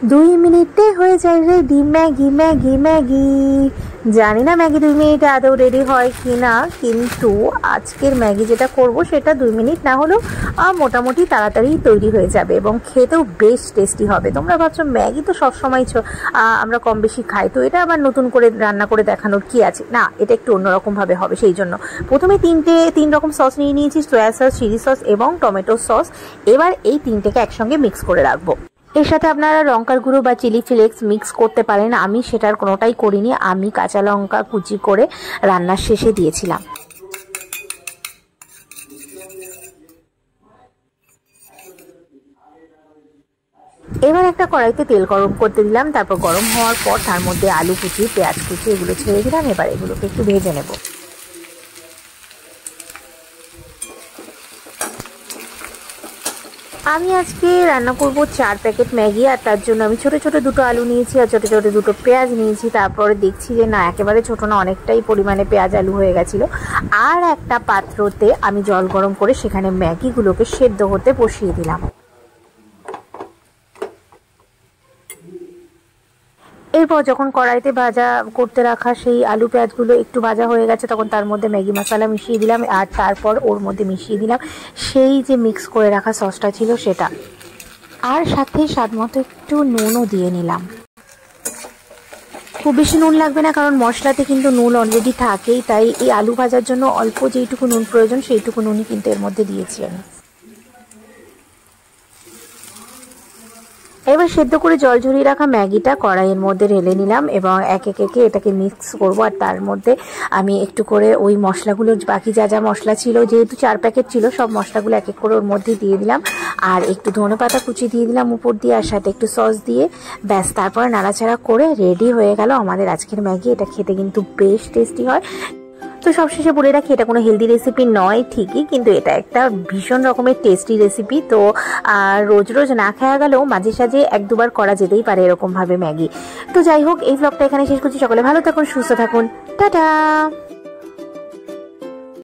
2 মিনিটে হয়ে যায় রেডি ম্যাগি ম্যাগি ম্যাগি। জানি না ম্যাগি 2 মিনিটে আদৌ রেডি হয় কি না, কিন্তু আজকের ম্যাগি যেটা করব সেটা 2 মিনিট না হলেও মোটামুটি তাড়াতাড়ি তৈরি হয়ে যাবে এবং খেতেও বেশ টেস্টি হবে। তোমরা ভাবছো ম্যাগি তো সবসময় আমরা কম বেশি খাই, তো এটা আবার নতুন করে রান্না করে দেখানোর কি আছে? না, এটা একটু অন্যরকমভাবে হবে। সেই জন্য প্রথমে 3 রকম সস নিয়ে নিয়েছি, সয়া সস, চিলি সস এবং টমেটো সস। এবার এই 3টেকে একসঙ্গে মিক্স করে রাখবো। এর সাথে আপনারা লঙ্কার গুঁড়ো বা চিলি ফ্লেক্স মিক্স করতে পারেন, আমি সেটার কোনোটাই করিনি। আমি কাঁচা লঙ্কা কুচি করে রান্নার শেষে দিয়েছিলাম। এবার একটা কড়াইতে তেল গরম করতে দিলাম, তারপর গরম হওয়ার পর তার মধ্যে আলু কুচি, পেঁয়াজ কুচি এগুলো ছেড়ে দিলাম। এবার এগুলোকে একটু ভেজে নেব। আমি আজকে রান্না করব 4 প্যাকেট ম্যাগি, আর তার জন্য আমি ছোট ছোট 2টো আলু নিয়েছি আর ছোট ছোট 2টো পেঁয়াজ নিয়েছি। তারপরে দেখছি যে না, একেবারে ছোট না, অনেকটাই পরিমাণে পেঁয়াজ আলু হয়ে গেছিলো। আর একটা পাত্রতে আমি জল গরম করে সেখানে ম্যাগিগুলোকে সেদ্ধ হতে বসিয়ে দিলাম। এরপর যখন কড়াইতে ভাজা করতে রাখা সেই আলু পেঁয়াজগুলো একটু ভাজা হয়ে গেছে, তখন তার মধ্যে ম্যাগি মশলা মিশিয়ে দিলাম, আর তারপর ওর মধ্যে মিশিয়ে দিলাম সেই যে মিক্স করে রাখা সসটা ছিল সেটা, আর সাথে স্বাদ মতো একটু নুনও দিয়ে নিলাম। খুব বেশি নুন লাগবে না, কারণ মশলাতে কিন্তু নুন অলরেডি থাকেই, তাই এই আলু ভাজার জন্য অল্প যেইটুকু নুন প্রয়োজন সেইটুকু নুনই কিন্তু এর মধ্যে দিয়েছি আমি। এবার সেদ্ধ করে জল ঝরিয়ে রাখা ম্যাগিটা কড়াইয়ের মধ্যে ঢেলে নিলাম এবং এক একে এটাকে মিক্স করব। আর তার মধ্যে আমি একটু করে ওই মশলাগুলো, বাকি যা যা মশলা ছিল, যেহেতু 4 প্যাকেট ছিল, সব মশলাগুলো এক এক করে ওর মধ্যে দিয়ে দিলাম। আর একটু ধনেপাতা কুচি দিয়ে দিলাম উপর দিয়ে, আর সাথে একটু সস দিয়ে ব্যাস, তারপরে নাড়াচাড়া করে রেডি হয়ে গেল আমাদের আজকের ম্যাগি। এটা খেতে কিন্তু বেশ টেস্টি হয়। তো সবশেষে বলে রাখি, এটা কোনো হেলদি রেসিপি নয় ঠিকই, কিন্তু এটা একটা ভীষণ রকমের টেস্টি রেসিপি। তো রোজ রোজ না খাওয়া গেলেও মাঝে সাঝে 1-2বার করা যেতেই পারে এরকমভাবে ম্যাগি। তো যাই হোক, এই ব্লগটা এখানে শেষ করছি। সকলে ভালো থাকুন, সুস্থ থাকুন, টাটা।